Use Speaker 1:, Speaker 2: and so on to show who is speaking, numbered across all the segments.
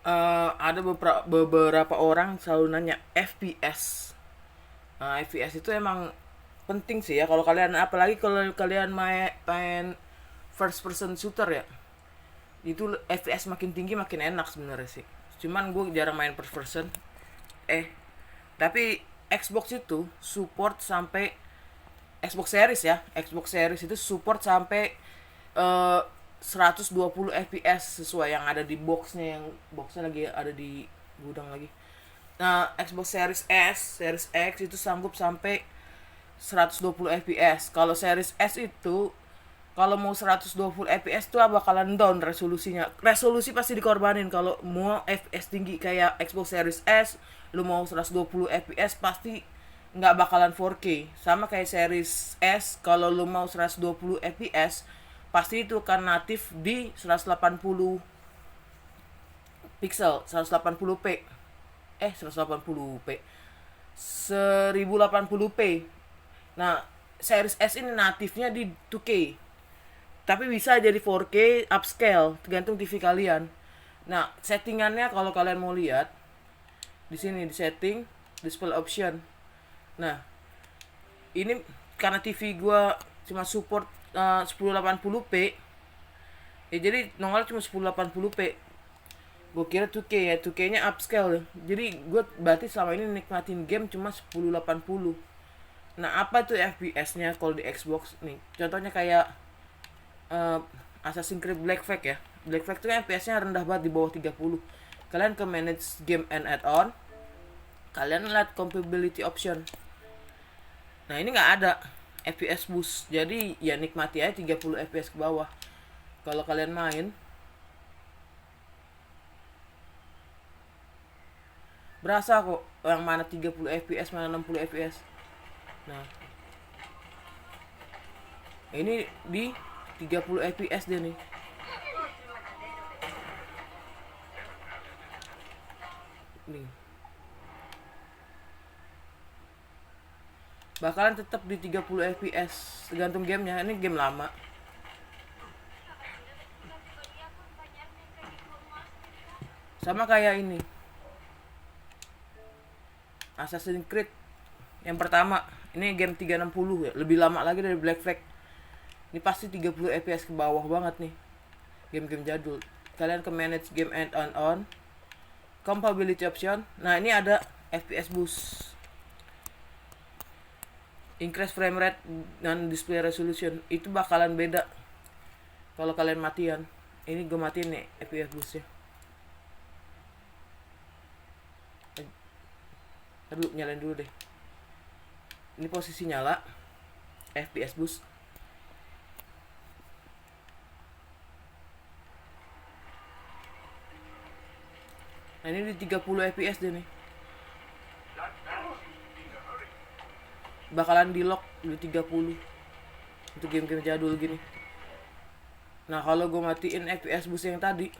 Speaker 1: Ada beberapa orang selalu nanya FPS. FPS itu emang penting sih ya kalau kalian, apalagi kalau kalian main first person shooter ya. Itu FPS makin tinggi makin enak sebenarnya sih. Cuman gue jarang main first person. Tapi Xbox itu support sampai Xbox Series ya. Xbox Series itu support sampai 120 FPS sesuai yang ada di boxnya, yang boxnya lagi ada di gudang lagi. Nah, Xbox Series S, Series X itu sanggup sampai 120 FPS. Kalau Series S itu kalau mau 120 FPS tuh bakalan down resolusinya. Resolusi pasti dikorbanin kalau mau FPS tinggi kayak Xbox Series S, lu mau 120 FPS pasti nggak bakalan 4K. Sama kayak Series S, kalau lu mau 120 FPS pasti itu kan natif di 180 pixel, 180p. 180p. 1080p. Nah, Series S ini natifnya di 2K. Tapi bisa jadi 4K upscale, tergantung TV kalian. Nah, settingannya kalau kalian mau lihat di sini di setting display option. Nah, ini karena TV gua cuma support 1080p. Ya jadi nongol cuma 1080p. Gue kira 2K ya, 2K nya upscale. Jadi gue berarti selama ini nikmatin game cuma 1080. Nah, apa tuh FPS nya kalau di Xbox nih? Contohnya kayak uh, Assassin's Creed Black Flag ya. Black Flag tuh kan FPS nya rendah banget di bawah 30. Kalian ke manage game and add-on, kalian lihat compatibility option. Nah, ini nggak ada FPS boost. Jadi ya nikmati aja 30 FPS ke bawah. Kalau kalian main berasa kok yang mana 30 fps mana 60 fps. Nah, ini di 30 fps dia nih. Nih, bakalan tetap di 30 fps tergantung gamenya. Ini game lama. Sama kayak ini Assassin's Creed yang pertama. Ini game 360 ya, lebih lama lagi dari Black Flag. Ini pasti 30 fps ke bawah banget nih. Game-game jadul. Kalian ke manage game and on compatibility option. Nah, ini ada FPS boost, increase frame rate dan display resolution. Itu bakalan beda kalau kalian matian. Ini gue matiin nih FPS boostnya. Aduh, nyalain dulu deh. Ini posisi nyala, FPS boost. Nah, ini di 30 fps deh nih. Bakalan di lock di 30 untuk game-game jadul gini. Nah, kalau gue matiin FPS boost yang tadi,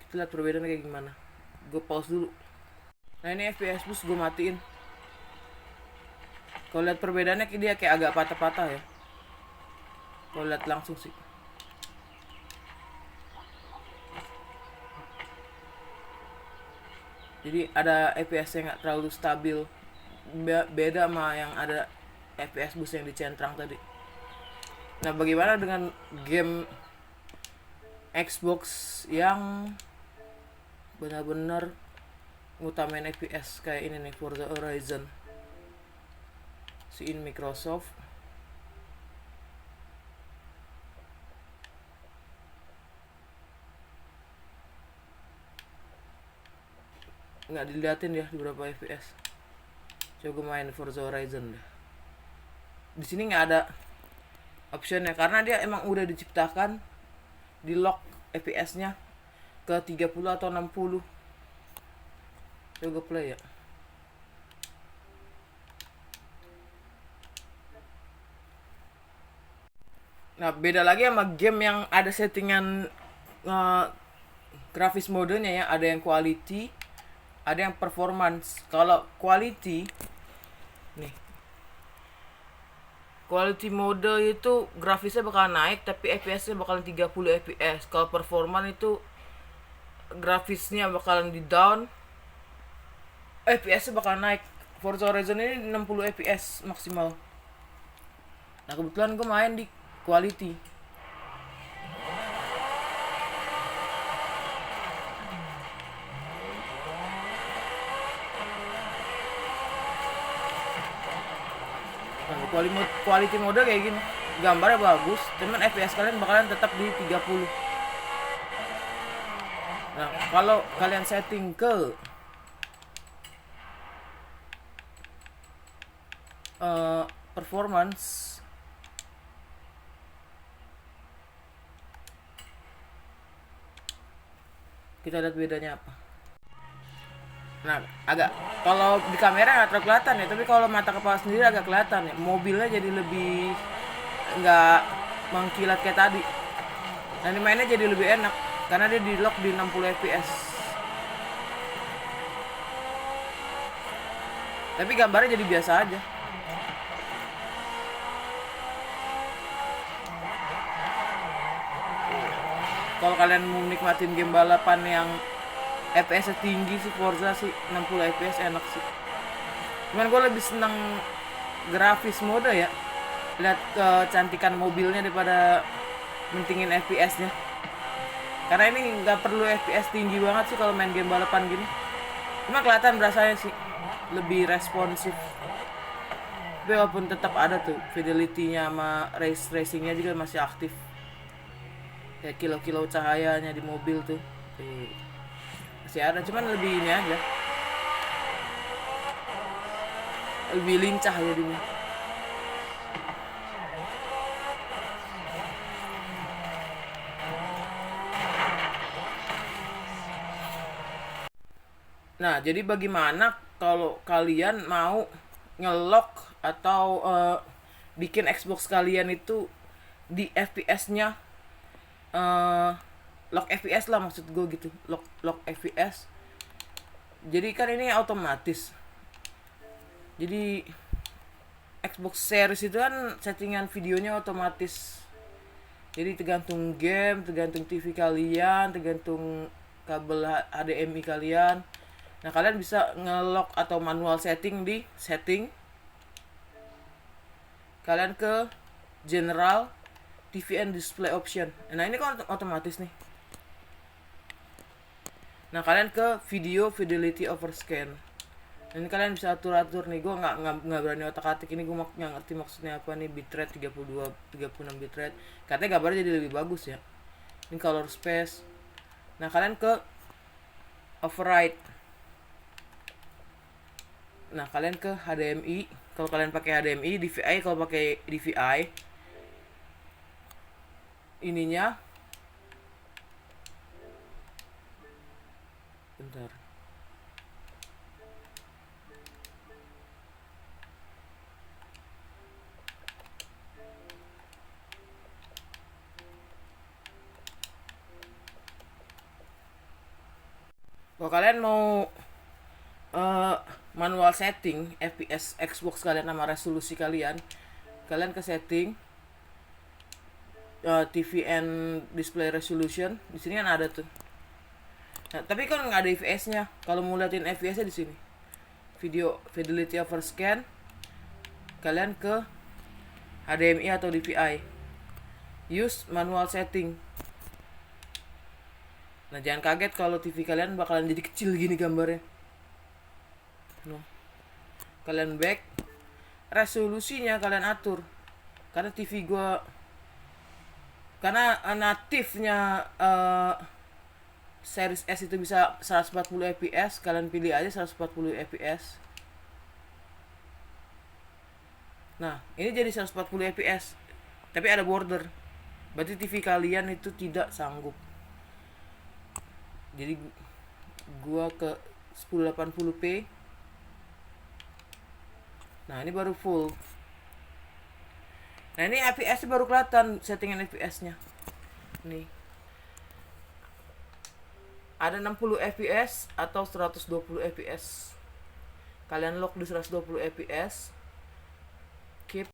Speaker 1: kita lihat perbedaannya kayak gimana. Gue pause dulu. Nah, ini FPS boost gue matiin. Kalau lihat perbedaannya dia kayak agak patah-patah ya. Kalau lihat langsung sih. Jadi ada FPS yang nggak terlalu stabil. Beda sama yang ada FPS boost yang dicentrang tadi. Nah, bagaimana dengan game Xbox yang benar-benar ngutamain FPS kayak ini nih, Forza Horizon. In Microsoft. Nggak diliatin ya di berapa FPS. Coba main Forza Horizon deh. Di sini nggak ada optionnya karena dia emang udah diciptakan di lock FPS-nya ke 30 atau 60. Coba play ya. Nah, beda lagi sama game yang ada settingan grafis modenya ya. Ada yang quality, ada yang performance. Kalau quality nih, Quality mode itu grafisnya bakal naik tapi FPS-nya bakalan 30 FPS. Kalau performan itu grafisnya bakalan di down, FPS-nya bakalan naik. Forza Horizon ini 60 FPS maksimal. Nah kebetulan gue main di quality. Nah, quality mode kayak gini. Gambarnya bagus, cuman FPS kalian bakalan tetap di 30. Nah, kalau kalian setting ke performance, kita lihat bedanya apa. Nah, agak kalau di kamera nggak terlalu kelihatan ya, tapi kalau mata kepala sendiri agak kelihatan ya. Mobilnya jadi lebih nggak mengkilat kayak tadi. Nah, ini mainnya jadi lebih enak karena dia di lock di 60 fps. Tapi gambarnya jadi biasa aja. Kalau kalian mau nikmatin game balapan yang FPS tinggi sih, Forza sih 60 fps enak sih. Cuman gue lebih seneng grafis mode ya, lihat kecantikan mobilnya daripada mentingin FPS nya. Karena ini nggak perlu FPS tinggi banget sih kalau main game balapan gini. Cuma kelihatan berasanya sih lebih responsif. Tapi walaupun tetap ada tuh fidelity-nya sama racingnya juga masih aktif. Kayak kilo-kilo cahayanya di mobil tuh masih ada, cuman lebih ini aja, lebih lincah jadinya. Nah, jadi bagaimana kalau kalian mau ngelock atau bikin Xbox kalian itu di FPS-nya lock FPS lah, maksud gue gitu, lock FPS. Jadi kan ini otomatis. Jadi Xbox Series itu kan settingan videonya otomatis. Jadi tergantung game, tergantung TV kalian, tergantung kabel HDMI kalian. Nah, kalian bisa ngelock atau manual setting di setting. Kalian ke general TV and display option. Nah, ini kan otomatis nih. Nah, kalian ke video fidelity overscan. Ini kalian bisa atur-atur nih. Gue nggak berani otak-atik ini, gue nggak ngerti maksudnya apa nih. Bitrate 32 36 bitrate. Katanya gambarnya jadi lebih bagus ya. Ini color space. Nah, kalian ke override. Nah, kalian ke HDMI. Kalau kalian pakai HDMI, DVI kalau pakai DVI ininya bentar. Kalau kalian mau manual setting FPS Xbox kalian sama resolusi kalian, kalian ke setting TV and display resolution. Di sini kan ada tuh. Nah, tapi kan nggak ada FPS-nya. Kalau mau liatin FPS-nya di sini. Video fidelity overscan. Kalian ke HDMI atau DVI. Use manual setting. Nah, jangan kaget kalau TV kalian bakalan jadi kecil gini gambarnya. No. Kalian back, resolusinya kalian atur. Karena TV gua, karena natifnya Series S itu bisa 140 fps, kalian pilih aja 140 fps. Nah, ini jadi 140 fps. Tapi ada border. Berarti TV kalian itu tidak sanggup. Jadi gua ke 1080p. Nah, ini baru full. Nah, ini FPS baru kelihatan settingan FPS-nya. Nih. Ada 60 fps atau 120 fps. Kalian lock di 120 fps. Keep